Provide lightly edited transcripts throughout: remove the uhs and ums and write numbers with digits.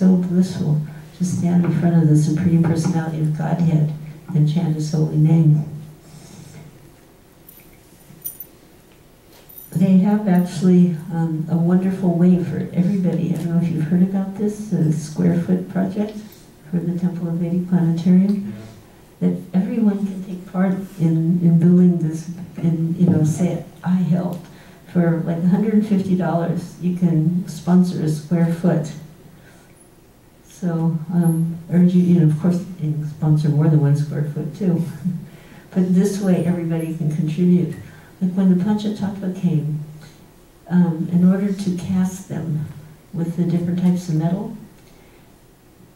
so blissful to stand in front of the Supreme Personality of Godhead and chant His holy name. They have actually a wonderful way for everybody. I don't know if you've heard about this, the Square Foot Project for the Temple of Vedic Planetarium. That everyone can take part in building this, and say, I helped. For like $150, you can sponsor a square foot. So urge you, of course, you can sponsor more than 1 square foot too. But this way, everybody can contribute. Like when the Panchatattva came, in order to cast them with the different types of metal,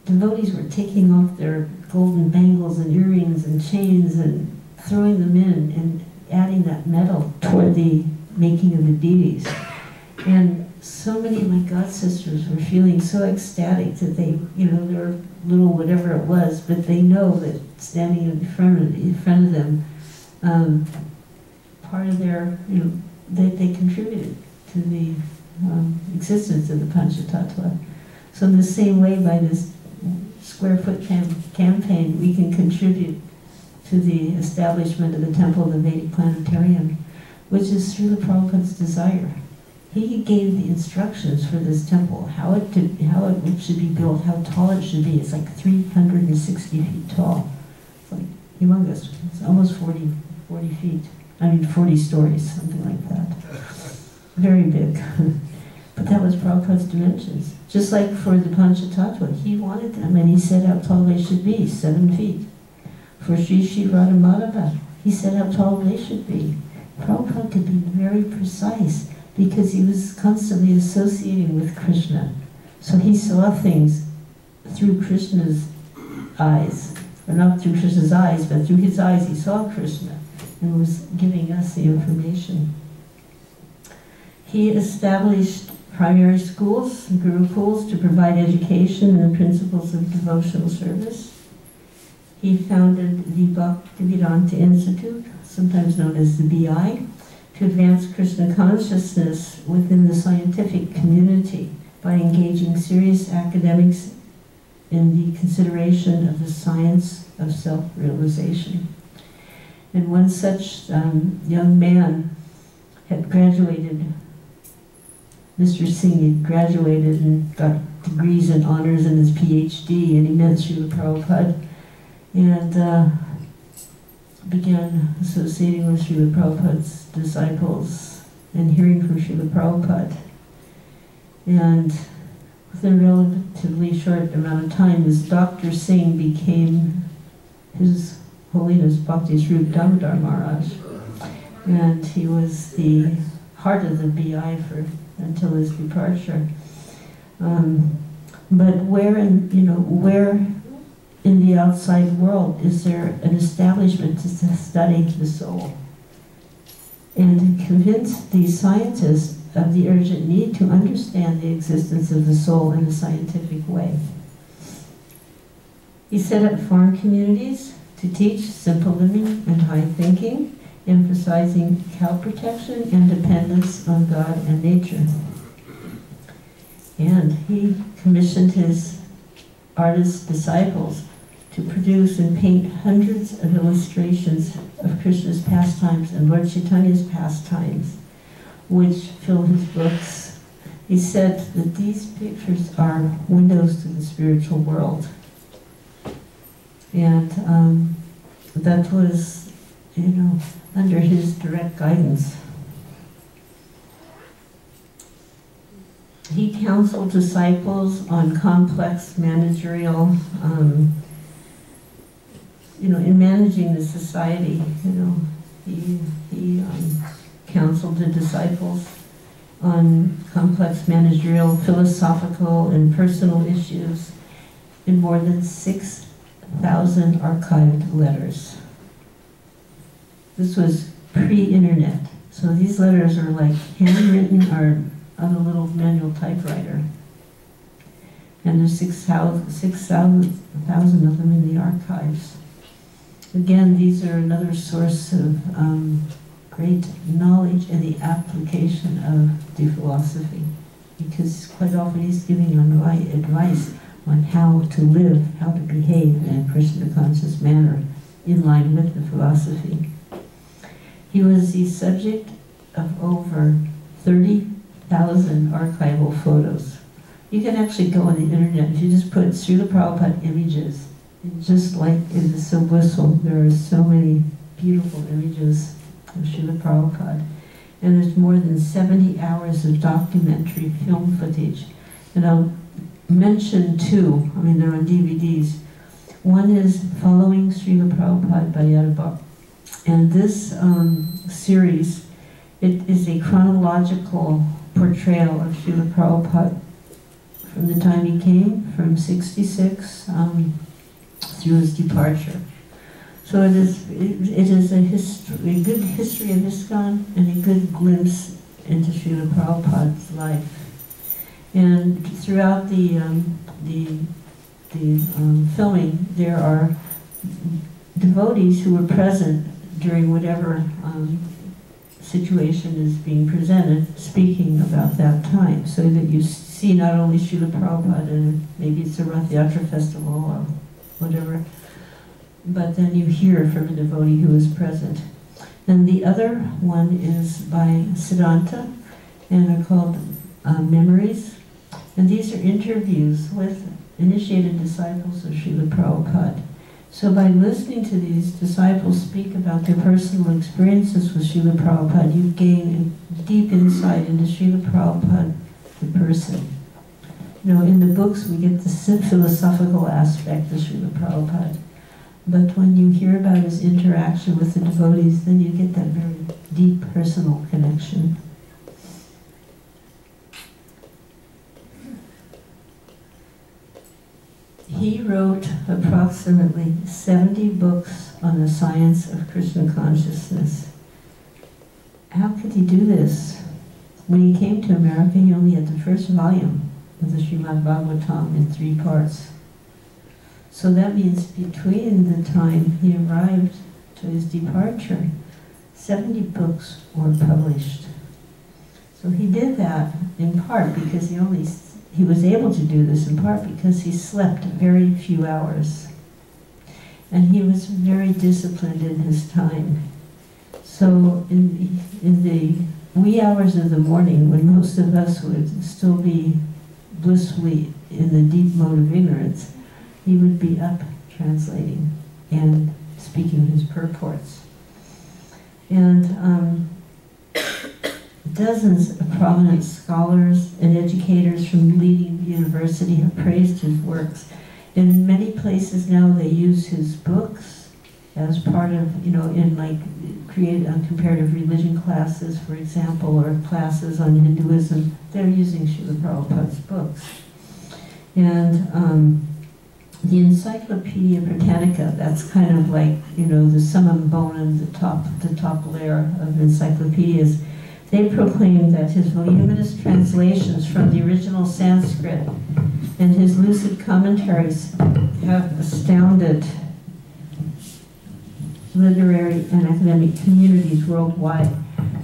devotees were taking off their golden bangles and earrings and chains and throwing them in and adding that metal toward the making of the deities. And so many of my god sisters were feeling so ecstatic that they, their little whatever it was, but they know that standing in front of them, part of their, they contributed to the existence of the Panchatattva. So in the same way, by this Square Foot campaign, we can contribute to the establishment of the Temple of the Vedic Planetarium, which is Srila Prabhupada's desire. He gave the instructions for this temple, how it should be built, how tall it should be. It's like 360 feet tall. It's like humongous. It's almost 40 feet. 40 stories, something like that. Very big. But that was Prabhupada's dimensions. Just like for the Panchatattva, he wanted them, and he said how tall they should be, 7 feet. For Sri Sri Radhamadava, he said how tall they should be. Prabhupada could be very precise because he was constantly associating with Krishna. So he saw things through Krishna's eyes. Or not through Krishna's eyes, but through his eyes he saw Krishna and was giving us the information. He established primary schools, gurukuls, to provide education and the principles of devotional service. He founded the Bhaktivedanta Institute, sometimes known as the BI, to advance Krishna consciousness within the scientific community by engaging serious academics in the consideration of the science of self-realization. And one such young man had graduated, Mr. Singh had graduated and got degrees and honors in his PhD, and he met Srila Prabhupada and began associating with Srila Prabhupada's disciples and hearing from Srila Prabhupada. And within a relatively short amount of time, this Dr. Singh became His Holiness Bhakti Swarup Damodar Maharaj. And he was the heart of the BI until his departure. But where in the outside world is there an establishment to study the soul and to convince these scientists of the urgent need to understand the existence of the soul in a scientific way? He set up farm communities to teach simple living and high thinking, emphasizing cow protection and dependence on God and nature. And he commissioned his artist disciples to produce and paint hundreds of illustrations of Krishna's pastimes and Lord Chaitanya's pastimes, which fill his books. He said that these pictures are windows to the spiritual world. And that was, under his direct guidance. He counseled disciples on complex managerial, in managing the society. He counseled the disciples on complex managerial, philosophical, and personal issues in more than 6,000 archived letters. This was pre-internet, so these letters are like handwritten or on a little manual typewriter. And there's 6,000 of them in the archives. Again, these are another source of great knowledge and the application of the philosophy, because quite often he's giving advice on how to live, how to behave in a Krishna conscious manner in line with the philosophy. He was the subject of over 30,000 archival photos. You can actually go on the internet, if you just put Srila Prabhupada images, just like it is so blissful, there are so many beautiful images of Srila Prabhupada. And there's more than 70 hours of documentary film footage. And I'll mention two, I mean they're on DVDs. One is Following Srila Prabhupada by Yadava. And this series, it is a chronological portrayal of Srila Prabhupada from the time he came, from 66 through his departure. So it is a good history of ISKCON and a good glimpse into Srila Prabhupada's life. And throughout the filming, there are devotees who were present during whatever situation is being presented, speaking about that time, so that you see not only Srila Prabhupada, and maybe it's a Rath Yatra festival or whatever, but then you hear from a devotee who is present. And the other one is by Siddhanta, and they're called Memories. And these are interviews with initiated disciples of Srila Prabhupada. So by listening to these disciples speak about their personal experiences with Srila Prabhupada, you gain a deep insight into Srila Prabhupada, the person. You know, in the books we get the philosophical aspect of Srila Prabhupada. But when you hear about his interaction with the devotees, then you get that very deep personal connection. He wrote approximately 70 books on the science of Krishna consciousness. How could he do this? When he came to America, he only had the first volume of the Srimad Bhagavatam in 3 parts. So that means between the time he arrived to his departure, 70 books were published. So he did that in part because he was able to do this in part because he slept very few hours. And he was very disciplined in his time. So in the wee hours of the morning, when most of us would still be blissfully in the deep mode of ignorance, he would be up translating and speaking his purports. And dozens of prominent scholars and educators from leading university have praised his works. In many places now they use his books as part of, in like comparative religion classes, for example, or classes on Hinduism. They're using Srila Prabhupada's books. And the Encyclopedia Britannica, that's kind of like, the summum bonum, the top layer of encyclopedias. They proclaim that his voluminous translations from the original Sanskrit and his lucid commentaries have astounded literary and academic communities worldwide.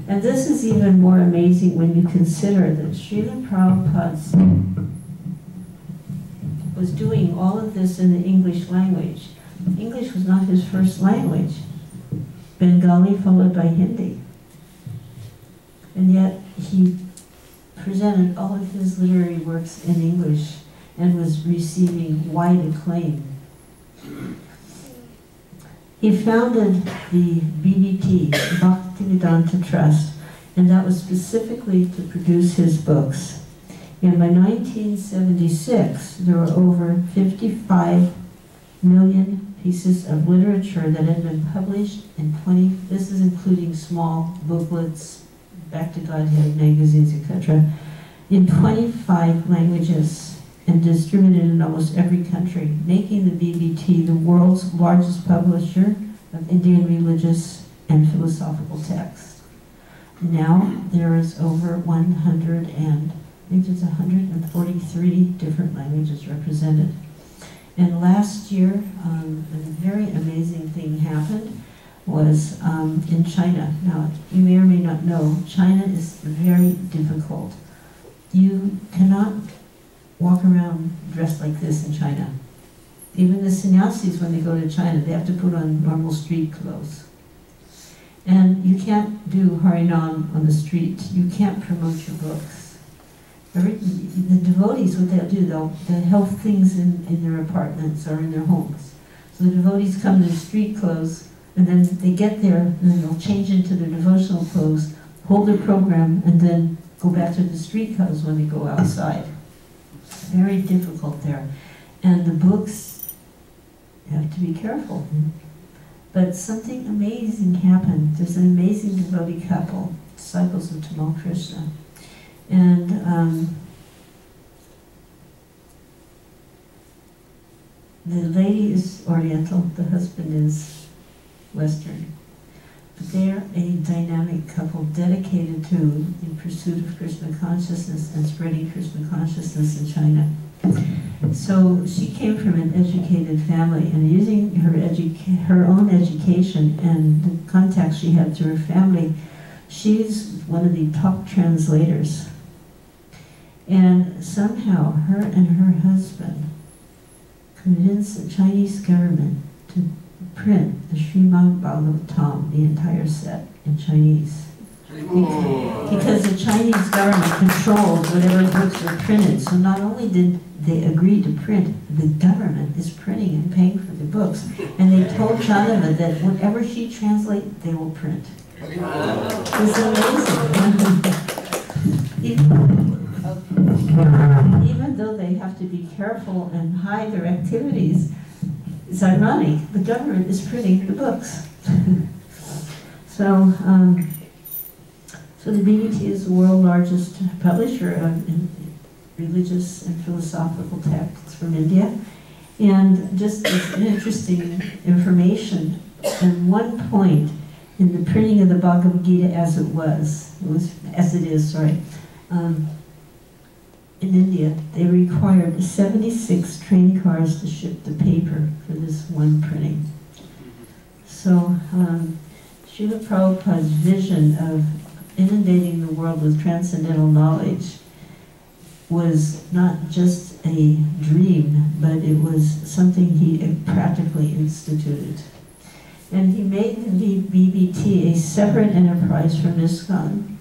And this is even more amazing when you consider that Srila Prabhupada was doing all of this in the English language. English was not his first language. Bengali followed by Hindi. And yet he presented all of his literary works in English and was receiving wide acclaim. He founded the BVT, Bhaktivedanta Trust, and that was specifically to produce his books. And by 1976, there were over 55 million pieces of literature that had been published in 20, this is including small booklets, Back to Godhead magazines, etc., in 25 languages and distributed in almost every country, making the BBT the world's largest publisher of Indian religious and philosophical texts. Now there is over 143 different languages represented. And last year, a very amazing thing happened was in China. Now, you may or may not know, China is very difficult. You cannot walk around dressed like this in China. Even the sannyasis, when they go to China, they have to put on normal street clothes. And you can't do Harinam on the street. You can't promote your books. The devotees, what they'll do, they'll have things in their apartments or in their homes. So the devotees come in their street clothes, and then they get there, and then they'll change into their devotional clothes, hold their program, and then go back to the street clothes when they go outside. Very difficult there. And the books, you have to be careful. But something amazing happened. There's an amazing devotee couple, disciples of Tamal Krishna. And the lady is Oriental, the husband is Western. But they're a dynamic couple dedicated to the pursuit of Krishna consciousness and spreading Krishna consciousness in China. So she came from an educated family, and using her own education and the contacts she had through her family, she's one of the top translators. And somehow her and her husband convinced the Chinese government to print the Srimad Bhagavatam, the entire set, in Chinese. Because the Chinese government controlled whatever books were printed. So not only did they agree to print, the government is printing and paying for the books. And they told Chanava that whenever she translates, they will print. It's amazing. Even though they have to be careful and hide their activities, it's ironic, the government is printing the books. So the BBT is the world's largest publisher of religious and philosophical texts from India. And just as interesting information, at one point in the printing of the Bhagavad Gita as it is, in India, they required 76 train cars to ship the paper for this one printing. So Srila Prabhupada's vision of inundating the world with transcendental knowledge was not just a dream, but it was something he practically instituted. And he made the BBT a separate enterprise from ISKCON.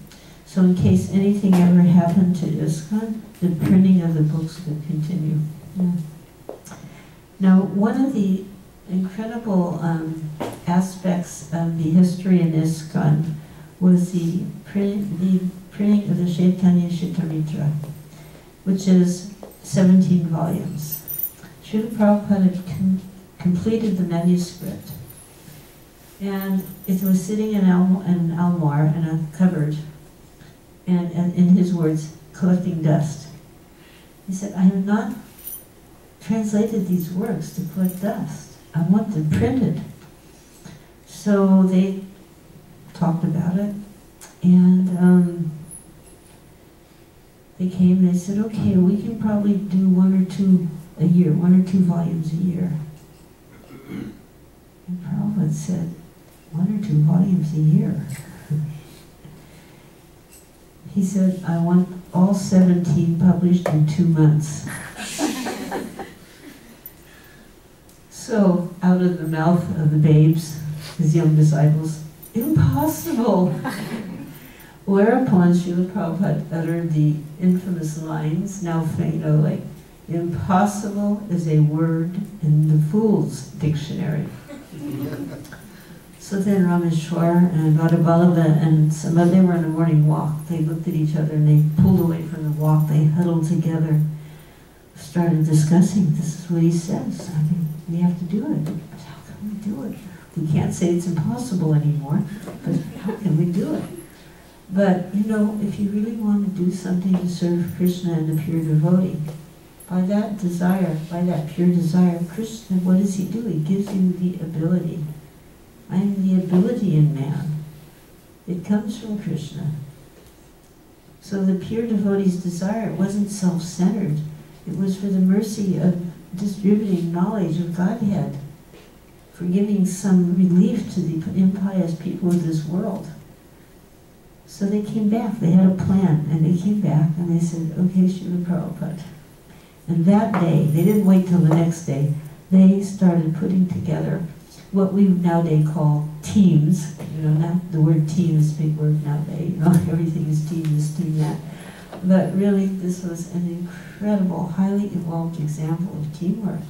So in case anything ever happened to ISKCON, the printing of the books could continue. Yeah. Now, one of the incredible aspects of the history in ISKCON was the printing of the Chaitanya Charitamrita, which is 17 volumes. Srila Prabhupada had completed the manuscript, and it was sitting in an almar in a cupboard, and in his words, collecting dust. He said, I have not translated these works to collect dust. I want them printed. So they talked about it, and they said, okay, we can probably do 1 or 2 a year, 1 or 2 volumes a year. And Prabhupada said, 1 or 2 volumes a year? He said, I want all 17 published in 2 months. So, out of the mouth of the babes, his young disciples, impossible! Whereupon Srila Prabhupada uttered the infamous lines, now like, impossible is a word in the fool's dictionary. So then Rameshwar and Vadaballabha and they were on a morning walk. They looked at each other and they pulled away from the walk. They huddled together, started discussing, this is what he says. I mean, we have to do it. How can we do it? We can't say it's impossible anymore, but how can we do it? But, you know, if you really want to do something to serve Krishna and the pure devotee, by that desire, by that pure desire, Krishna, what does he do? He gives you the ability. I am the ability in man. It comes from Krishna. So the pure devotee's desire wasn't self-centered. It was for the mercy of distributing knowledge of Godhead, for giving some relief to the impious people of this world. So they came back, they had a plan, and they came back and they said, okay, Srila Prabhupada, And that day, they didn't wait till the next day, they started putting together what we nowadays call teams. You know, not the word team is a big word nowadays. You know, everything is team this, team that. But really, this was an incredible, highly evolved example of teamwork.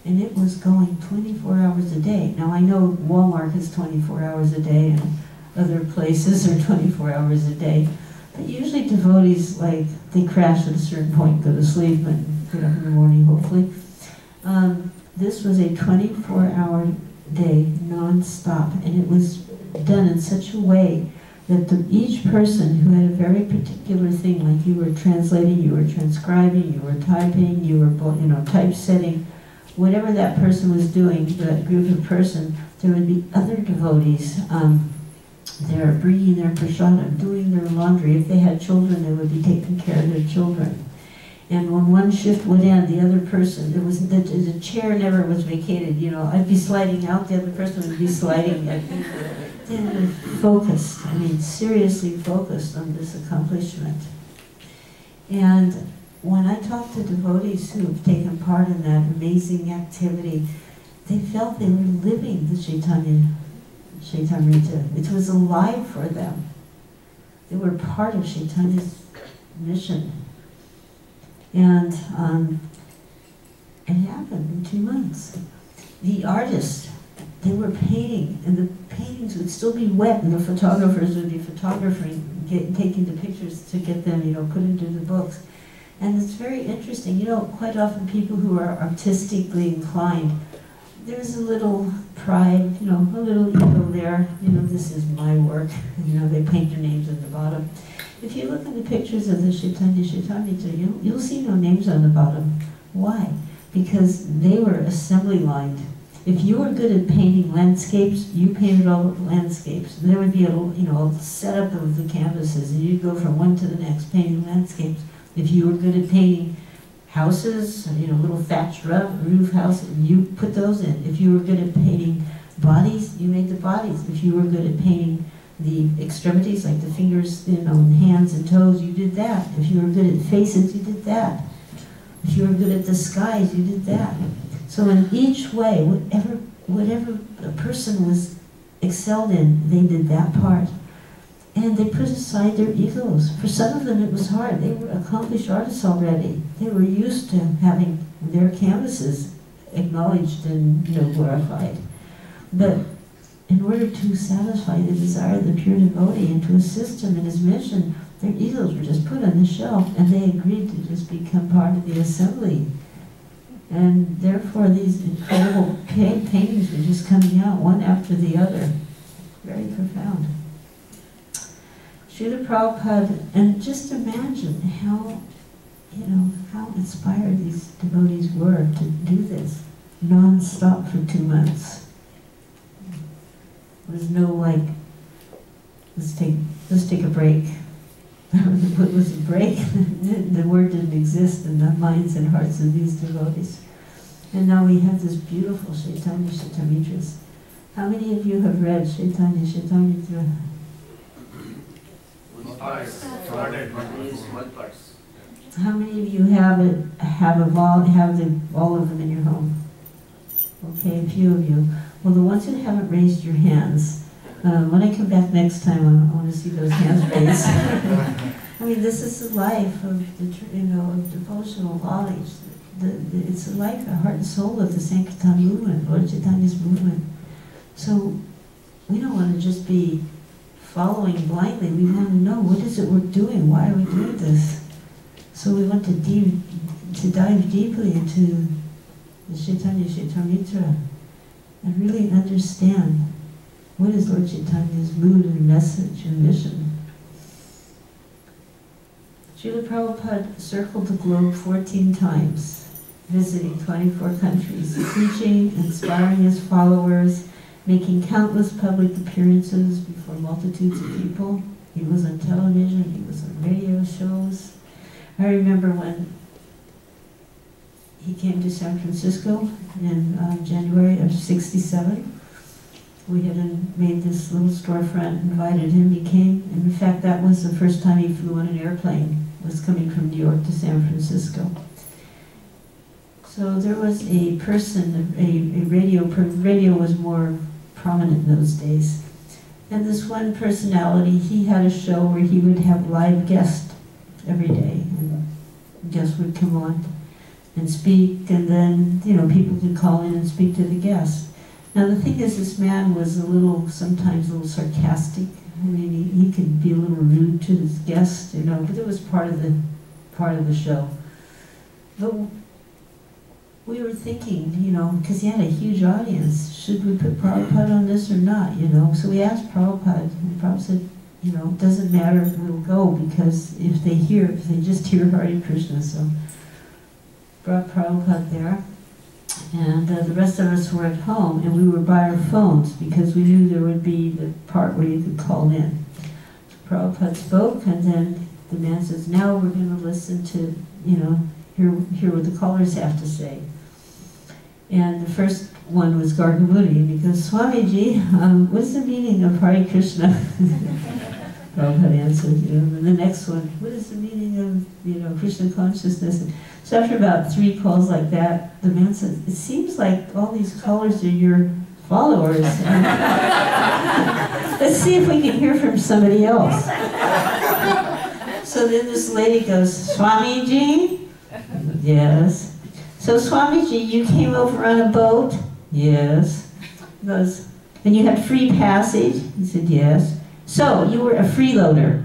And it was going 24 hours a day. Now, I know Walmart is 24 hours a day, and other places are 24 hours a day. But usually devotees, like, they crash at a certain point, go to sleep, and get up in the morning, hopefully. This was a 24-hour day, non-stop, and it was done in such a way that each person who had a very particular thing, like you were translating, you were transcribing, you were typing, you were typesetting, whatever that person was doing, that group of person, there would be other devotees there bringing their prasadam, doing their laundry. If they had children, they would be taking care of their children. And when one shift would end, the other person, the chair never was vacated, you know. I'd be sliding out, the other person would be sliding in. They were focused, I mean, seriously focused on this accomplishment. And when I talk to devotees who have taken part in that amazing activity, they felt they were living the Chaitamrita. It was alive for them. They were part of Chaitanya's mission. And it happened in 2 months. The artists, they were painting, and the paintings would still be wet, and the photographers would be photographing, taking the pictures to get them, you know, put into the books. And it's very interesting. You know, quite often people who are artistically inclined, there's a little pride, you know, a little ego there. You know, this is my work. You know, they paint their names at the bottom. If you look at the pictures of the Chaitanya Chaitamrita, you'll see no names on the bottom. Why? Because they were assembly lined. If you were good at painting landscapes, you painted all the landscapes. There would be a setup of the canvases, and you'd go from one to the next painting landscapes. If you were good at painting houses, you know, little thatched roof house, you put those in. If you were good at painting bodies, you made the bodies. If you were good at painting the extremities, like the fingers, you know, and hands and toes, you did that. If you were good at faces, you did that. If you were good at the skies, you did that. So in each way, whatever a person was excelled in, they did that part. And they put aside their egos. For some of them it was hard. They were accomplished artists already. They were used to having their canvases acknowledged and, you know, glorified. But in order to satisfy the desire of the pure devotee and to assist him in his mission, their egos were just put on the shelf, and they agreed to just become part of the assembly. And therefore these incredible paintings were just coming out one after the other. Very profound. Srila Prabhupada, and just imagine how, you know, how inspired these devotees were to do this non-stop for 2 months. There was no like, let's take a break. What was a break? The word didn't exist in the minds and hearts of these devotees. And now we have this beautiful Chaitanya Chaitamrita. How many of you have read Chaitanya Chaitamrita? How many of you have all of them in your home? Okay, a few of you. Well, the ones who haven't raised your hands, when I come back next time, I want to see those hands raised. I mean, this is the life of of devotional knowledge. It's the life, the heart and soul of the Sankirtan movement, Lord Chaitanya's movement. So we don't want to just be following blindly. We want to know, what is it we're doing? Why are we doing this? So we want to dive deeply into the Chaitanya Chaitamrita and really understand what is Lord Chaitanya's mood and message and mission. Srila Prabhupada circled the globe 14 times, visiting 24 countries, teaching, inspiring his followers, making countless public appearances before multitudes of people. He was on television, he was on radio shows. I remember when he came to San Francisco in January of '67. We had made this little storefront, invited him, he came, and in fact that was the first time he flew on an airplane, was coming from New York to San Francisco. So there was a person, radio was more prominent in those days. And this one personality, he had a show where he would have live guests every day. And guests would come on and speak, and then, you know, people could call in and speak to the guests. Now the thing is, this man was sometimes a little sarcastic. I mean, he could be a little rude to his guests, you know, but it was part of the show. But we were thinking, you know, because he had a huge audience, should we put Prabhupada on this or not, you know? So we asked Prabhupada, and Prabhupada said, you know, it doesn't matter if we'll go, because if they just hear Hare Krishna. So brought Prabhupada there, and the rest of us were at home, and we were by our phones, because we knew there would be the part where you could call in. So Prabhupada spoke, and then the man says, now we're going to listen to, you know, hear what the callers have to say. And the first one was Gargamuni, and he goes, Swamiji, what's the meaning of Hare Krishna? Prabhupada answered, you know. And the next one, what is the meaning of, you know, Krishna consciousness? And so after about 3 calls like that, the man said, it seems like all these callers are your followers. Let's see if we can hear from somebody else. So then this lady goes, Swamiji? Yes. So Swamiji, you came over on a boat? Yes. He goes, and you had free passage? He said, yes. So you were a freeloader?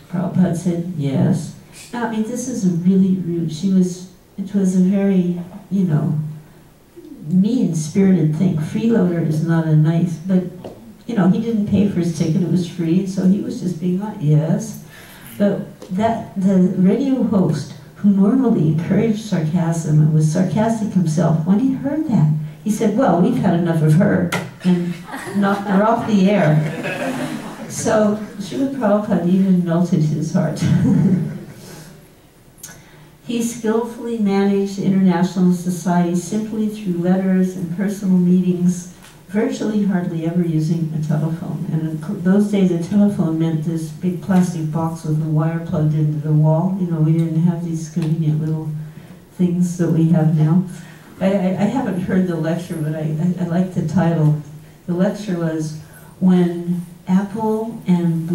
Prabhupada said, yes. Now, I mean, this is a really rude, it was a very, you know, mean-spirited thing. Freeloader is not a nice, but, you know, he didn't pay for his ticket, it was free, so he was just being like, yes. But the radio host, who normally encouraged sarcasm and was sarcastic himself, when he heard that, he said, well, we've had enough of her, and knocked her off the air. So Srila Prabhupada even melted his heart. He skillfully managed the International Society simply through letters and personal meetings, virtually hardly ever using a telephone. And in those days, a telephone meant this big plastic box with a wire plugged into the wall. You know, we didn't have these convenient little things that we have now. I haven't heard the lecture, but I like the title. The lecture was when apples and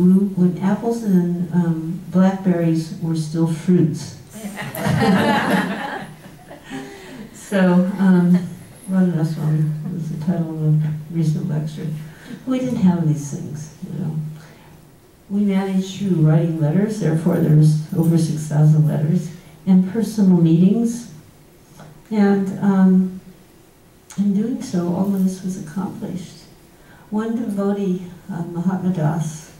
blackberries were still fruits. So, what else was the title of a recent lecture? We didn't have these things, you know. We managed through writing letters, therefore there's over 6,000 letters, and personal meetings. And in doing so, all of this was accomplished. One devotee, Mahatma Das,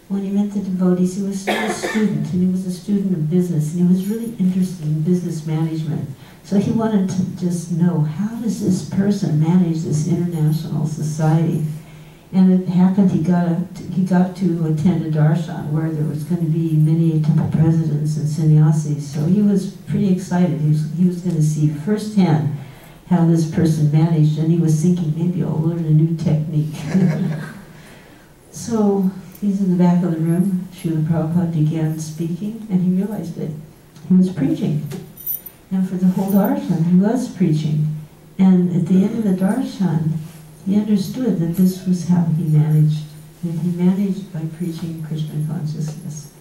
when he met the devotees, he was still a student, and he was a student of business, and he was really interested in business management. So he wanted to just know, how does this person manage this international society? And it happened, he got to attend a darshan where there was going to be many temple presidents and sannyasis. So he was pretty excited. He was going to see firsthand how this person managed, and he was thinking, maybe I'll learn a new technique. So he's in the back of the room. Srila Prabhupada began speaking, and he realized that he was preaching. And for the whole darshan, he was preaching. And at the end of the darshan, he understood that this was how he managed. And he managed by preaching Krishna consciousness.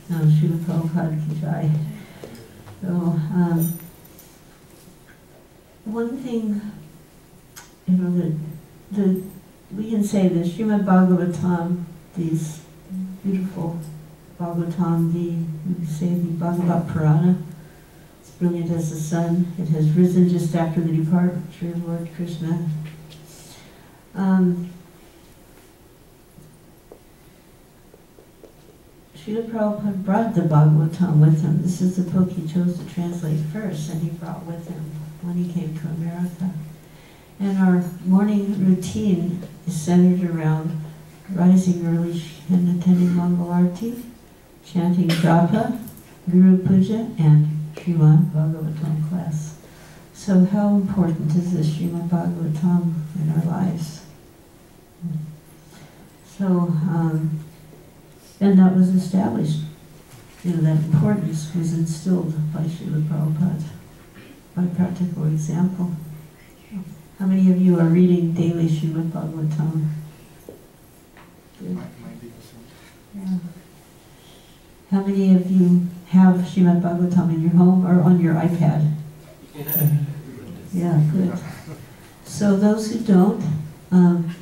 Now, Srila Prabhupada ki jai. So, one thing, you know, that we can say the Srimad Bhagavatam, these beautiful Bhagavatam, we say the Bhagavat Purana, it's brilliant as the sun. It has risen just after the departure of Lord Krishna. Srila Prabhupada brought the Bhagavatam with him. This is the book he chose to translate first, and he brought with him when he came to America. And our morning routine is centered around rising early and attending Mangal Arati, chanting Japa, Guru Puja, and Srimad Bhagavatam class. So how important is this Srimad Bhagavatam in our lives? So, and that was established. You know, that importance was instilled by Srila Prabhupada. by practical example. How many of you are reading daily Srimad Bhagavatam? Good. Yeah. How many of you have Srimad Bhagavatam in your home or on your iPad? Yeah, good. So those who don't,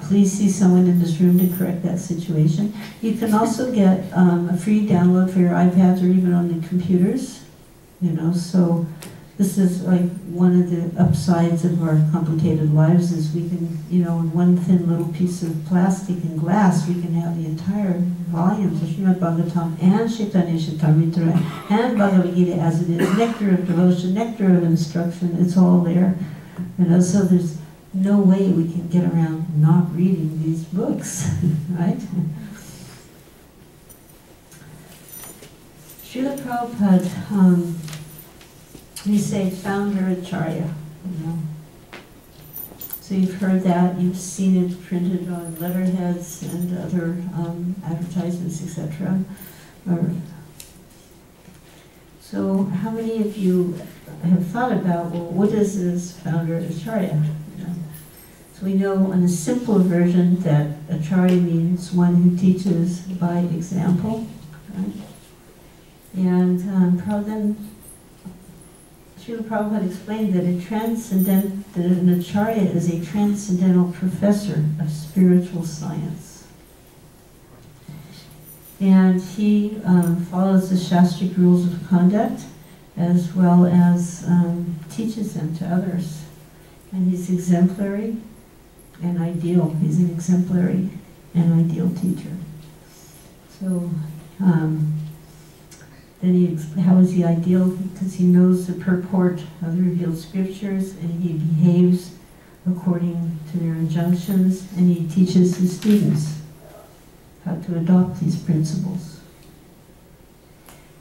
please see someone in this room to correct that situation. You can also get a free download for your iPads or even on the computers. So this is like one of the upsides of our complicated lives is we can, in one thin little piece of plastic and glass, we can have the entire volumes of Srimad Bhagavatam and Chaitanya Charitamrita and Bhagavad Gita as it is, nectar of devotion, nectar of instruction, it's all there. So there's no way we can get around not reading these books, right? Srila Prabhupada, we say founder Acharya, So you've heard that, you've seen it printed on letterheads and other advertisements, etc. So how many of you have thought about, well, what is this founder Acharya? So we know in a simple version that Acharya means one who teaches by example, right? And then Srila Prabhupada explained that an Acharya is a transcendental professor of spiritual science. And he follows the Shastric rules of conduct as well as teaches them to others. And he's exemplary and ideal. He's an exemplary and ideal teacher. So how is he ideal? Because he knows the purport of the revealed scriptures and he behaves according to their injunctions and he teaches his students how to adopt these principles.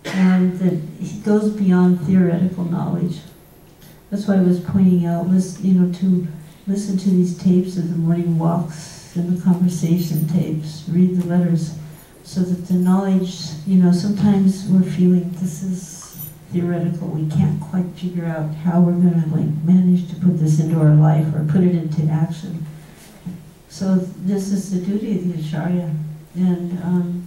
And that he goes beyond theoretical knowledge. That's why I was pointing out, to listen to these tapes of the morning walks and the conversation tapes, read the letters, so that the knowledge, sometimes we're feeling this is theoretical. We can't quite figure out how we're going to manage to put this into our life or put it into action. So this is the duty of the Acharya. And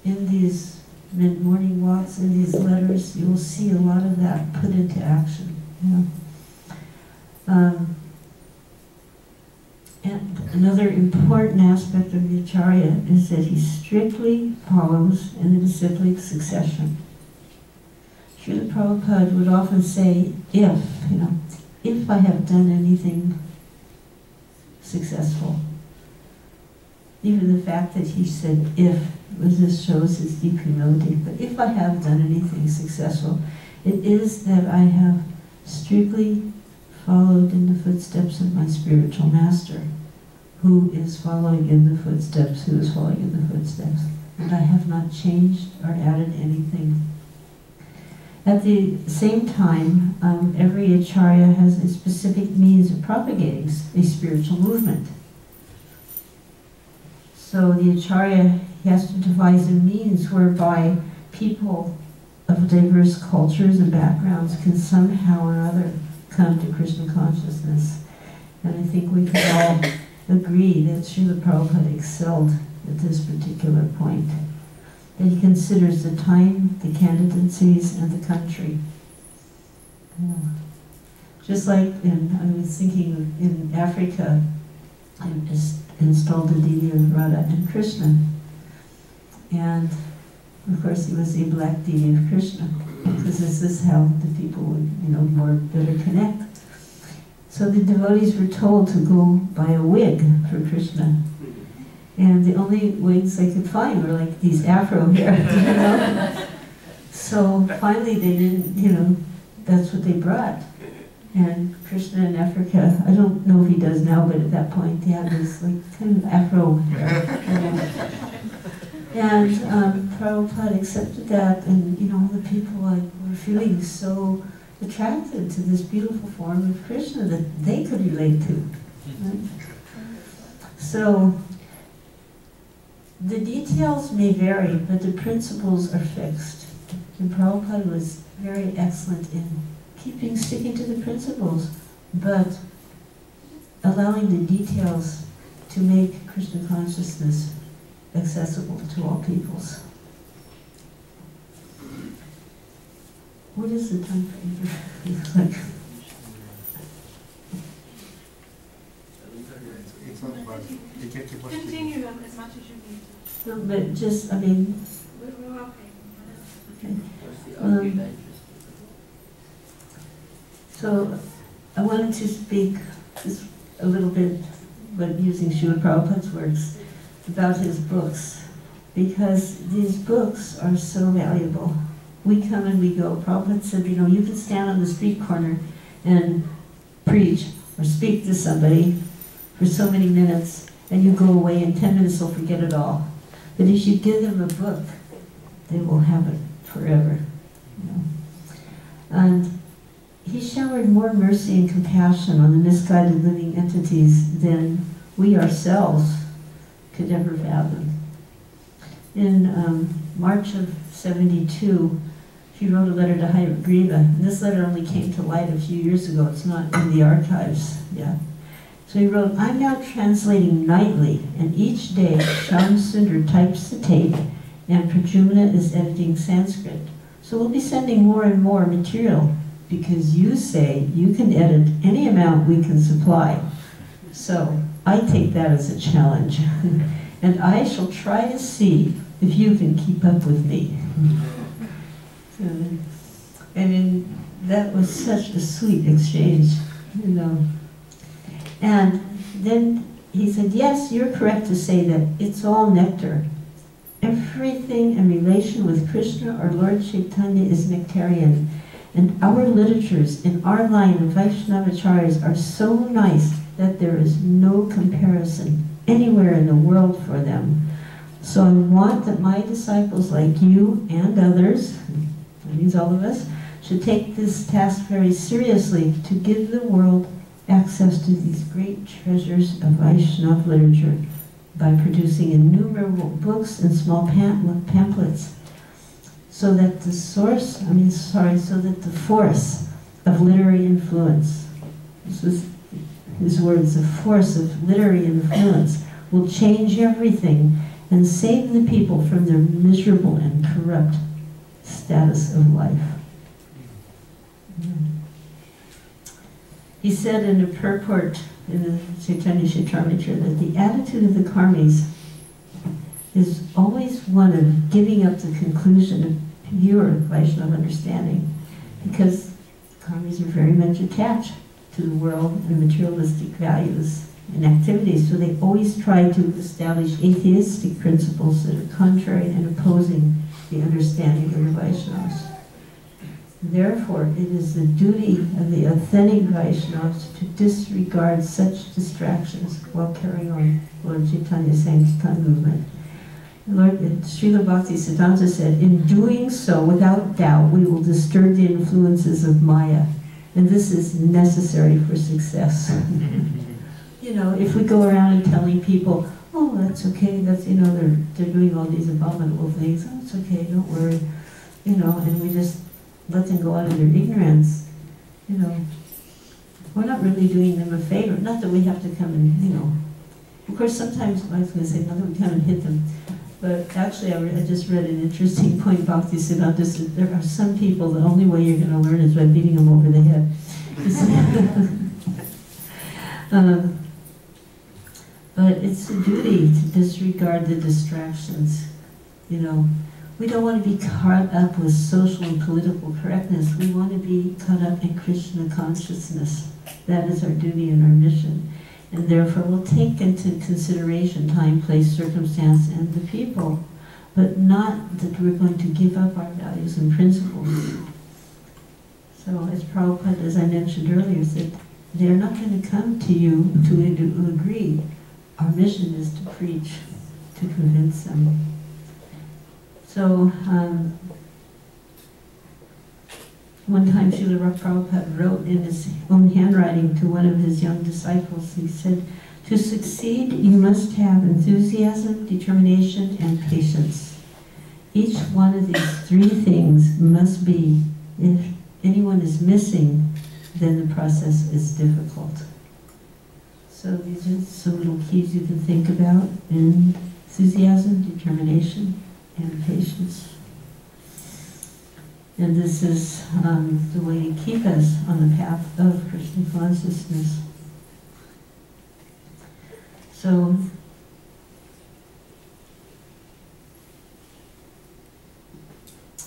in these mid-morning walks, in these letters, you will see a lot of that put into action. And another important aspect of the Acharya is that he strictly follows in the disciplic succession. Srila Prabhupada would often say, if I have done anything successful. Even the fact that he said if, this shows his deep humility, but if I have done anything successful, it is that I have strictly followed in the footsteps of my spiritual master, who is following in the footsteps, who is following in the footsteps. And I have not changed or added anything. At the same time, every Acharya has a specific means of propagating a spiritual movement. So the Acharya has to devise a means whereby people of diverse cultures and backgrounds can somehow or other come to Krishna consciousness. And I think we can all agree that Srila Prabhupada excelled at this particular point. That he considers the time, the candidacies, and the country. Just like I was thinking in Africa, I installed the deity of Radha and Krishna. And of course he was a black deity of Krishna, because this is how the people would, more better connect. So the devotees were told to go buy a wig for Krishna. And the only wigs they could find were like these afro hair, So finally they didn't, that's what they brought. And Krishna in Africa, I don't know if he does now, but at that point he had this kind of afro hair. And Prabhupada accepted that, and all the people were feeling so attracted to this beautiful form of Krishna that they could relate to. Right? So the details may vary, but the principles are fixed. And Prabhupada was very excellent in sticking to the principles, but allowing the details to make Krishna consciousness accessible to all peoples. What is the time frame? Like, it's not about continue as much as you need to. no, but just, I mean, We're okay. okay. So I wanted to speak just a little bit, but using Srila Prabhupada's words, about his books, because these books are so valuable. We come and we go. Prabhupada said, you know, you can stand on the street corner and preach or speak to somebody for so many minutes, and you go away, in 10 minutes they'll forget it all. But if you give them a book, they will have it forever. You know? And he showered more mercy and compassion on the misguided living entities than we ourselves could ever fathom. In March of '72, he wrote a letter to Hayagriva, and this letter only came to light a few years ago. It's not in the archives yet. So he wrote, I'm now translating nightly, and each day Shyam Sundar types the tape, and Prajumna is editing Sanskrit. So we'll be sending more and more material, because you say you can edit any amount we can supply. So I take that as a challenge. And I shall try to see if you can keep up with me. I mean, that was such a sweet exchange, you know. And then he said, yes, you're correct to say that it's all nectar. Everything in relation with Krishna or Lord Chaitanya is nectarian. And our literatures in our line of Vaishnavacharyas are so nice that there is no comparison anywhere in the world for them. So I want that my disciples like you and others, that means all of us, should take this task very seriously to give the world access to these great treasures of Vaishnava literature by producing innumerable books and small pamphlets, so that the so that the force of literary influence, this was his words, the force of literary influence will change everything and save the people from their miserable and corrupt status of life. He said in a purport in the Chaitanya Charitamrita that the attitude of the karmis is always one of giving up the conclusion of pure Vaishnava understanding, because karmis are very much attached to the world and materialistic values and activities, so they always try to establish atheistic principles that are contrary and opposing the understanding of the Vaishnavas. Therefore, it is the duty of the authentic Vaishnavas to disregard such distractions while carrying on Lord Chaitanya's Sankirtan movement. Lord Srila Bhaktisiddhanta said, in doing so, without doubt, we will disturb the influences of Maya, and this is necessary for success. You know, if we go around and telling people, oh, that's okay, that's, you know, they're doing all these abominable things, oh, it's okay, don't worry, you know, and we just let them go out of their ignorance, you know, we're not really doing them a favor. Not that we have to come and, you know, of course sometimes, I was going to say, not that we come and hit them, but actually I just read an interesting point Bhakti Siddhanta said, there are some people, the only way you're going to learn is by beating them over the head. But it's a duty to disregard the distractions, you know. We don't want to be caught up with social and political correctness. We want to be caught up in Krishna consciousness. That is our duty and our mission. And therefore we'll take into consideration time, place, circumstance, and the people, but not that we're going to give up our values and principles. So as Prabhupada, as I mentioned earlier, said, they're not going to come to you to agree. Our mission is to preach, to convince them. So, one time Srila Prabhupada wrote in his own handwriting to one of his young disciples, he said, to succeed you must have enthusiasm, determination, and patience. Each one of these three things must be anyone is missing, then the process is difficult. So these are some little keys you can think about: enthusiasm, determination, and patience. And this is the way to keep us on the path of Krishna consciousness. So,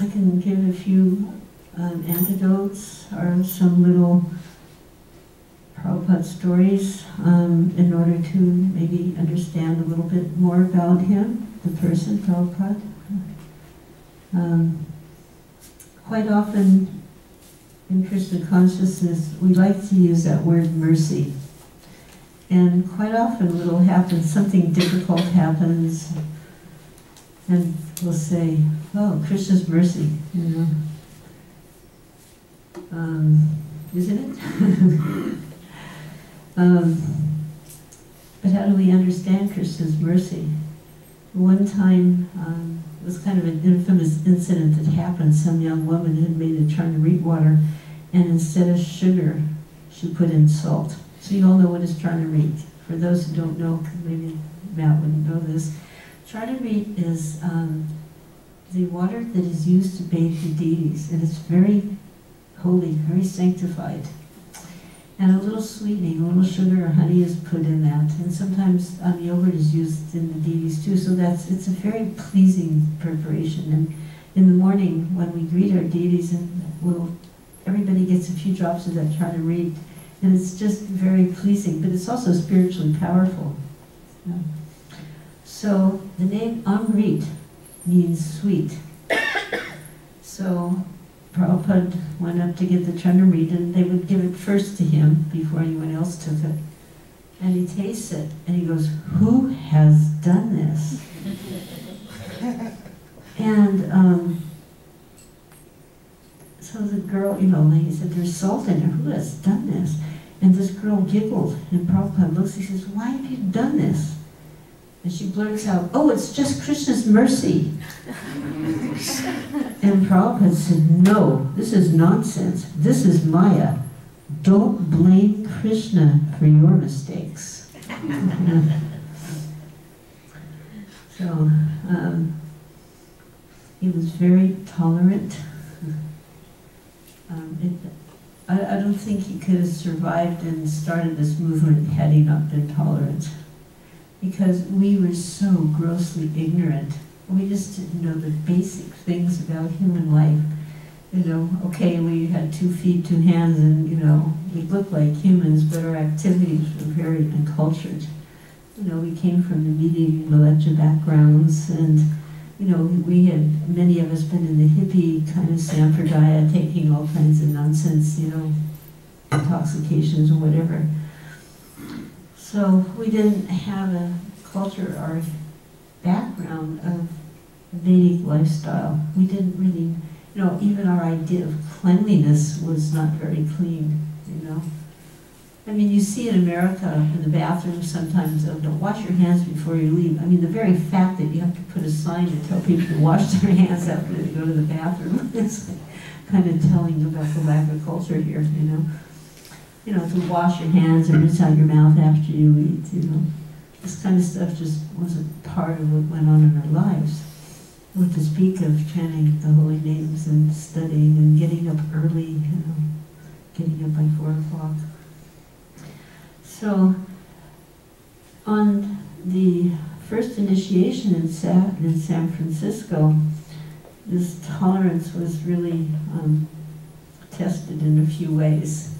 I can give a few anecdotes or some little Prabhupada stories in order to maybe understand a little bit more about him, the person, Prabhupada. Quite often in Krishna consciousness, we like to use that word mercy. And quite often what will happen, something difficult happens, and we'll say, oh, Krishna's mercy, you know. Isn't it? But how do we understand Krishna's mercy? One time, it was kind of an infamous incident that happened. Some young woman had made a charnarit water, and instead of sugar, she put in salt. So you all know what is charnarit. For those who don't know, because maybe Matt wouldn't know this, charnarit is the water that is used to bathe the deities, and it's very holy, very sanctified. And a little sweetening, a little sugar or honey is put in that, and sometimes yogurt is used in the deities too. So it's a very pleasing preparation. And in the morning, when we greet our deities, and everybody gets a few drops of that charnarit, and it's just very pleasing. But it's also spiritually powerful. Yeah. So the name Amrit means sweet. So Prabhupada went up to get the charnarit, and they would give it first to him before anyone else took it. And he tastes it, and he goes, "Who has done this?" And so the girl, he said, "There's salt in it. Who has done this?" And this girl giggled, and Prabhupada looks, he says, "Why have you done this?" And she blurts out, "Oh, it's just Krishna's mercy." And Prabhupada said, "No, this is nonsense. This is Maya. Don't blame Krishna for your mistakes." So, he was very tolerant. I don't think he could have survived and started this movement had he not been tolerant. Because we were so grossly ignorant. We just didn't know the basic things about human life. Okay, we had 2 feet, 2 hands, and, we looked like humans, but our activities were very uncultured. We came from the medieval Malati backgrounds, and, we had, many of us, been in the hippie kind of sampradaya, taking all kinds of nonsense, intoxications or whatever. So we didn't have a culture or background of Vedic lifestyle. We didn't really, even our idea of cleanliness was not very clean, I mean, you see in America, in the bathroom sometimes, don't wash your hands before you leave. I mean, the very fact that you have to put a sign to tell people to wash their hands after they go to the bathroom, it's like kind of telling about the lack of culture here, to wash your hands and rinse out your mouth after you eat, This kind of stuff just wasn't part of what went on in our lives. What to speak of chanting the holy names and studying and getting up early, getting up by 4 o'clock. So, on the first initiation in San Francisco, this tolerance was really tested in a few ways.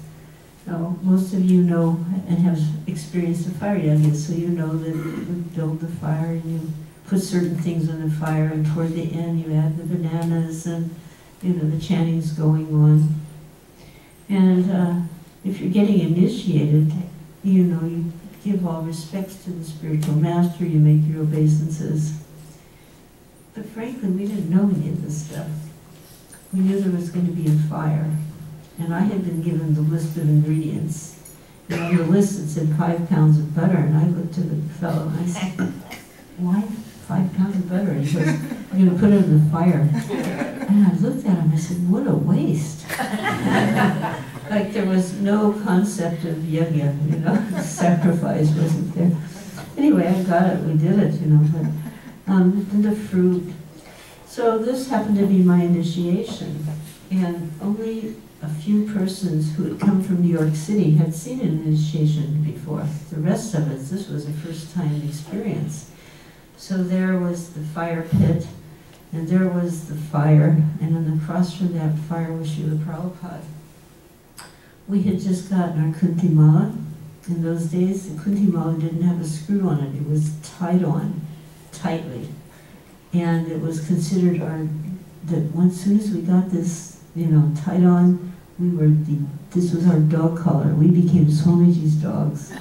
Now, most of you know and have experienced a fire yajna, so you know that you build the fire and you put certain things on the fire, and toward the end you add the bananas and the chanting's going on. And if you're getting initiated, you give all respects to the spiritual master, you make your obeisances. But frankly, we didn't know any of this stuff. We knew there was going to be a fire. And I had been given the list of ingredients. And on the list it said 5 pounds of butter, and I looked at the fellow and I said, "Why 5 pounds of butter?" And he goes, You're going to put it in the fire. And I looked at him, I said, what a waste. Like there was no concept of yajna, you know, sacrifice wasn't there. Anyway, I got it, we did it, you know, but then the fruit. So this happened to be my initiation, and only a few persons who had come from New York City had seen an initiation before. The rest of us, this was a first-time experience. So there was the fire pit, and there was the fire, and on the cross from that fire was Srila Prabhupada. We had just gotten our kunti mala. In those days, the kunti mala didn't have a screw on it. It was tied on tightly. And it was considered as soon as we got this, you know, tied on, this was our dog collar. We became Swamiji's dogs.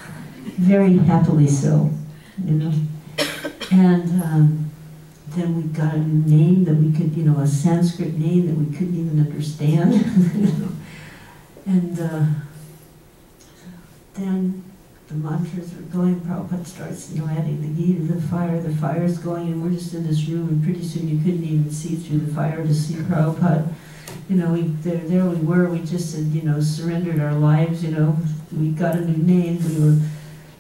Very happily so, you know. And then we got a new name that we could, you know, a Sanskrit name that we couldn't even understand. You know. And then the mantras are going, Prabhupada starts, you know, adding the ghee to the fire's going, and we're just in this room, and pretty soon you couldn't even see through the fire to see Prabhupada. You know, there we were, we just had, you know, surrendered our lives, you know, we got a new name, we were,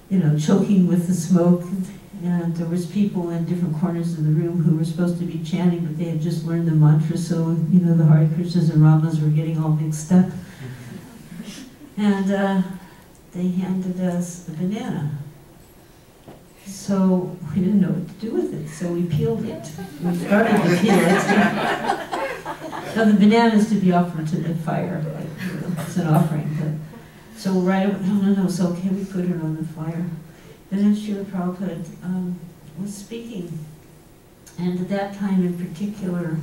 you know, choking with the smoke, and there was people in different corners of the room who were supposed to be chanting, but they had just learned the mantra, so, you know, the Hare Krishnas and Ramas were getting all mixed up. And they handed us a banana. So we didn't know what to do with it, so we peeled it. We started to peel it. Now the banana is to be offered to the fire, like, you know, it's an offering. But, so right away, no, it's okay, we put it on the fire. And then Srila Prabhupada was speaking, and at that time in particular,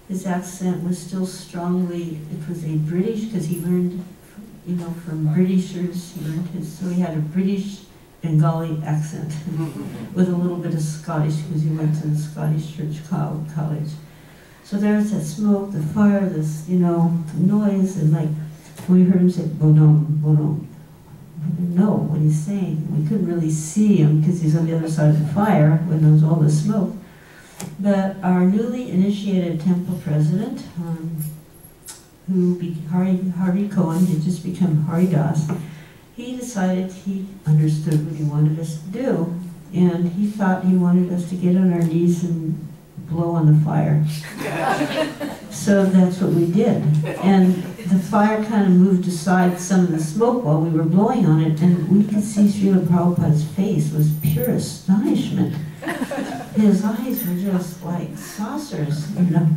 his accent was still strongly, it was a British, because he learned, you know, from Britishers, he learned so he had a British Bengali accent with a little bit of Scottish, because he went to the Scottish Church College. So there was that smoke, the fire, this, you know, the noise, and like, we heard him say, Bonum, Bonum. We didn't know what he's saying. We couldn't really see him because he's on the other side of the fire when there was all the smoke. But our newly initiated temple president, Hari Cohen had just become Hari Das, he decided he understood what he wanted us to do, and he thought he wanted us to get on our knees and blow on the fire. So that's what we did. And the fire kind of moved aside some of the smoke while we were blowing on it, and we could see Srila Prabhupada's face was pure astonishment. His eyes were just like saucers, you know.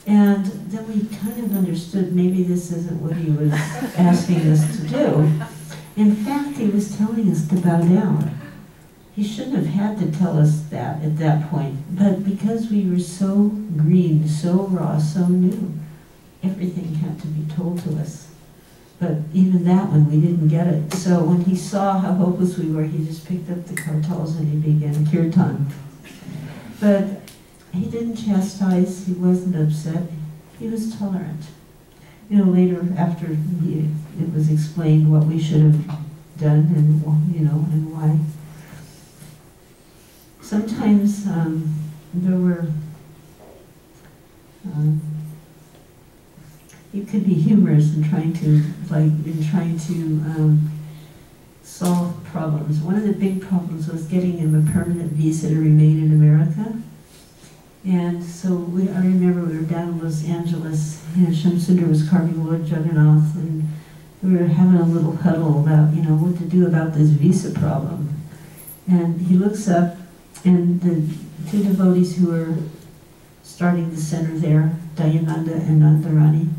And then we kind of understood maybe this isn't what he was asking us to do. In fact, he was telling us to bow down. He shouldn't have had to tell us that at that point, but because we were so green, so raw, so new, everything had to be told to us. But even that one, we didn't get it. So when he saw how hopeless we were, he just picked up the kartals and he began kirtan. But he didn't chastise, he wasn't upset, he was tolerant. You know, later after it was explained what we should have done and, you know, and why. Sometimes there were, you could be humorous in trying to solve problems. One of the big problems was getting him a permanent visa to remain in America. And so I remember we were down in Los Angeles, you know, Shamsundar was carving Lord Jagannath, and we were having a little huddle about, you know, what to do about this visa problem. And he looks up, and the two devotees who were starting the center there, Dayananda and Nandarani,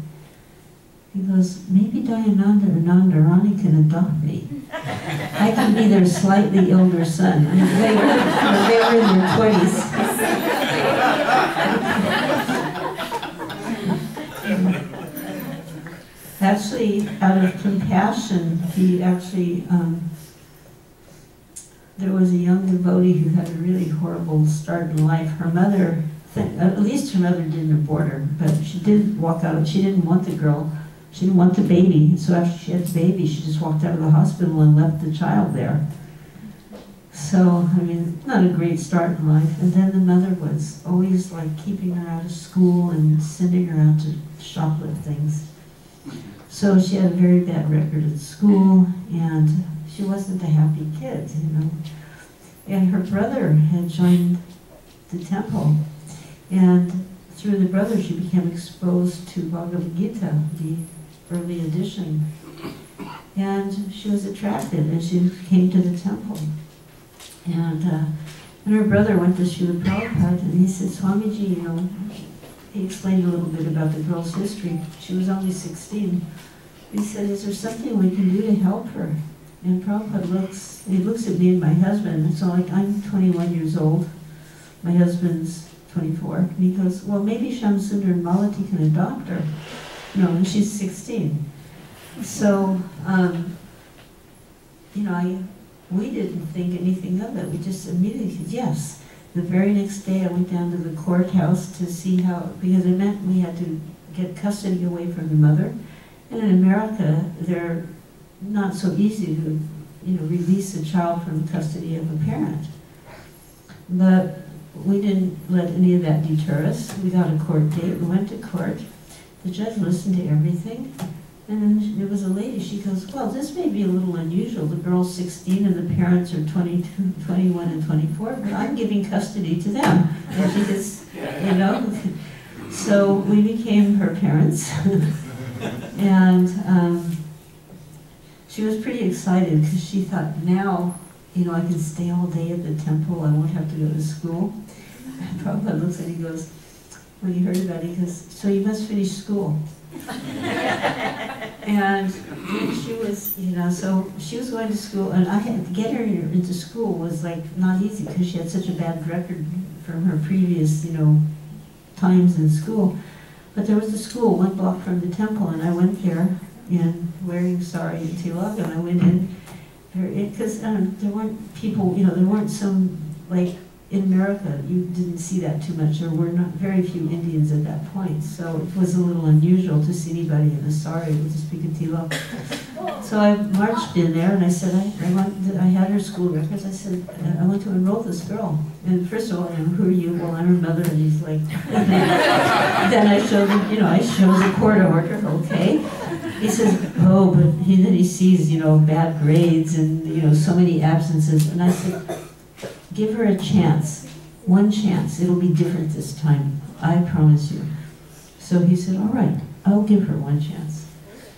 he goes, maybe Dayananda or Nandarani can adopt me. I can be their slightly older son. I mean, they were in their 20s. Actually, out of compassion, he actually, there was a young devotee who had a really horrible start in life. Her mother, at least her mother didn't abort her, but she did walk out. She didn't want the girl. She didn't want the baby. So after she had the baby, she just walked out of the hospital and left the child there. So, I mean, not a great start in life. And then the mother was always like keeping her out of school and sending her out to shoplift things. So she had a very bad record at school, and she wasn't a happy kid, you know. And her brother had joined the temple, and through the brother she became exposed to Bhagavad Gita, the early edition. And she was attracted, and she came to the temple. And her brother went to Srila Prabhupada, and he said, Swamiji, you know, he explained a little bit about the girl's history. She was only 16. He said, is there something we can do to help her? And Prabhupada looks at me and my husband, and so like, I'm 21 years old, my husband's 24, and he goes, well, maybe Shamsundar and Malati can adopt her. No, and she's 16. So, you know, we didn't think anything of it. We just immediately said yes. The very next day I went down to the courthouse to see how, because it meant we had to get custody away from the mother. And in America, they're not so easy to, you know, release a child from custody of a parent. But we didn't let any of that deter us. We got a court date, we went to court. The judge listened to everything. And then there was a lady, she goes, well, this may be a little unusual. The girl's 16 and the parents are 22, 21 and 24, but I'm giving custody to them. And she just, you know. So we became her parents. And she was pretty excited because she thought, now, you know, I can stay all day at the temple. I won't have to go to school. And Prabhupada looks at me and goes, when he heard about it, he goes, so you must finish school. And she was, you know, so she was going to school, and I had to get her into school was like not easy because she had such a bad record from her previous, you know, times in school. But there was a school 1 block from the temple, and I went there and wearing sari and tilak, and I went in because there weren't people, you know, there weren't some, like in America, you didn't see that too much. There were not very few Indians at that point, so it was a little unusual to see anybody in a sari with a speak of tilak. So I marched in there and I said, I had her school records. I said, I want to enroll this girl. And first of all, who are you? Well, I'm her mother. And he's like, then I showed him, you know, I showed the court order. Okay. He says, oh, but then he sees, you know, bad grades and, you know, so many absences. And I said, give her a chance, 1 chance. It'll be different this time. I promise you. So he said, all right, I'll give her 1 chance.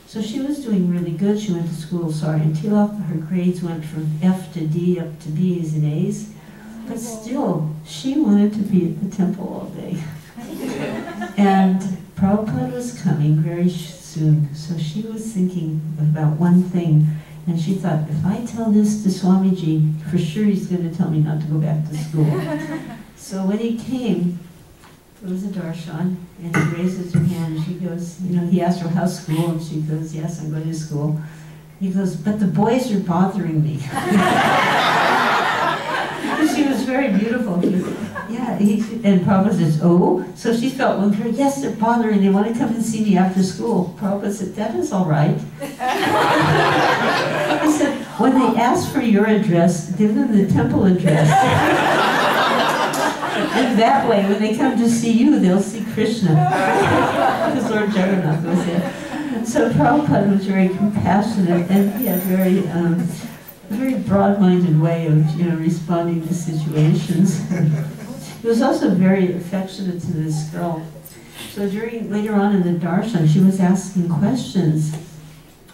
So she was doing really good. She went to school, sorry, in Tilak. Her grades went from F to D up to B's and A's. But still, she wanted to be at the temple all day. And Prabhupada was coming very soon. So she was thinking about one thing. And she thought, if I tell this to Swamiji, for sure he's going to tell me not to go back to school. So when he came, it was a darshan, and he raises her hand, and she goes, you know, he asked her, how's school? And she goes, yes, I'm going to school. He goes, but the boys are bothering me. She was very beautiful. He goes, yeah, and Prabhupada says, oh? So she felt with her, yes, they're bothering, they want to come and see me after school. Prabhupada said, that is all right. He said, when they ask for your address, give them the temple address. And that way, when they come to see you, they'll see Krishna. Because Lord Jagannath was there. So Prabhupada was very compassionate, and he had a very broad-minded way of, you know, responding to situations. He was also very affectionate to this girl. So later on in the darshan, she was asking questions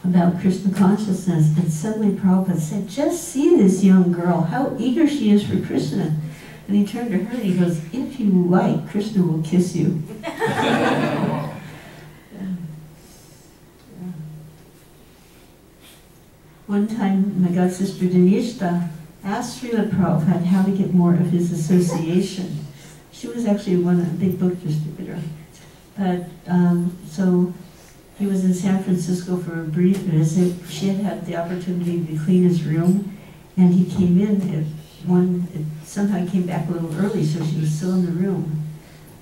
about Krishna consciousness, and suddenly Prabhupada said, just see this young girl, how eager she is for Krishna. And he turned to her and he goes, if you like, Krishna will kiss you. One time, my god sister Danishta asked Srila Prabhupada how to get more of his association. She was actually a big book distributor. But, so he was in San Francisco for a brief visit. She had had the opportunity to clean his room, and he came in somehow he came back a little early, so she was still in the room.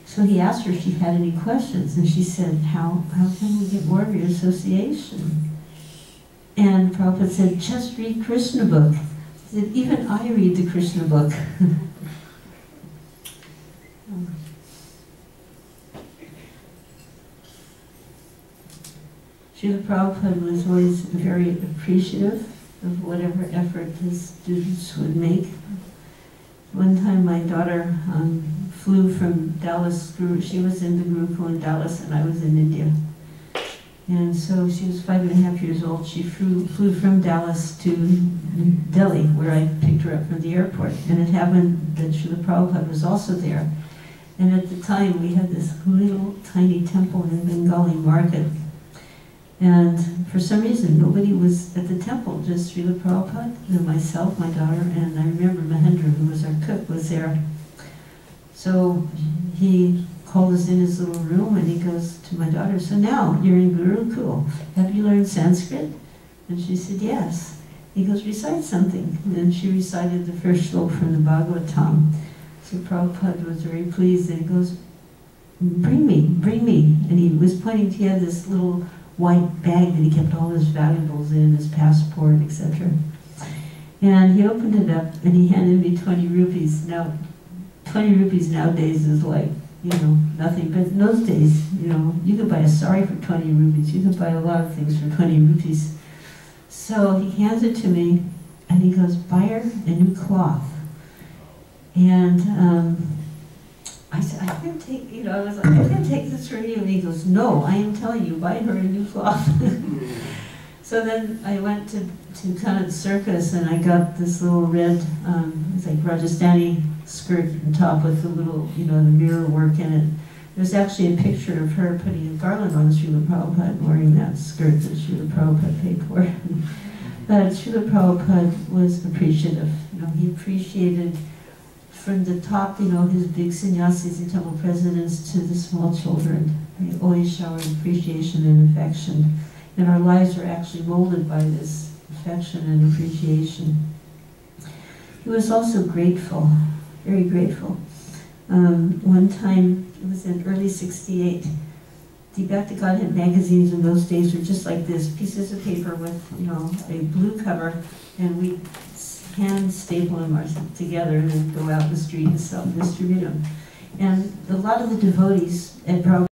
So he asked her if she had any questions, and she said, how can we get more of your association? And Prabhupada said, just read Krishna book. Said, even I read the Krishna book. Srila Prabhupada was always very appreciative of whatever effort his students would make. One time my daughter flew from Dallas, she was in the Gurukul in Dallas and I was in India. And so she was 5.5 years old. She flew from Dallas to Delhi, where I picked her up from the airport. And it happened that Srila Prabhupada was also there. And at the time we had this little tiny temple in Bengali market. And for some reason, nobody was at the temple, just Srila Prabhupada, and myself, my daughter, and I remember Mahendra, who was our cook, was there. So he called us in his little room, and he goes to my daughter, so now you're in Gurukul. Have you learned Sanskrit? And she said, yes. He goes, recite something. And then she recited the first shlok from the Bhagavatam. So Prabhupada was very pleased, and he goes, bring me. And he was pointing, he had this little white bag that he kept all his valuables in, his passport, etc. And he opened it up and he handed me 20 rupees. Now, 20 rupees nowadays is like, you know, nothing. But in those days, you know, you could buy a sari for 20 rupees. You could buy a lot of things for 20 rupees. So he hands it to me and he goes, buy her a new cloth. And I said, I can't take, you know, I was like, I can't take this from you. And he goes, no, I am telling you, buy her a new cloth. So then I went to Kannada Circus and I got this little red, it's like Rajasthani skirt and top with the little, you know, the mirror work in it. There's actually a picture of her putting a garland on Srila Prabhupada wearing that skirt that Srila Prabhupada paid for. But Srila Prabhupada was appreciative. You know, he appreciated from the top, you know, his big sannyasis and temple presidents to the small children. They always showered appreciation and affection. And our lives were actually molded by this affection and appreciation. He was also grateful, very grateful. One time, it was in early '68, the Back to Godhead magazines in those days were just like this, pieces of paper with, you know, a blue cover, and we hand staple them together and then go out in the street and sell and distribute them. And a lot of the devotees at Prabhupada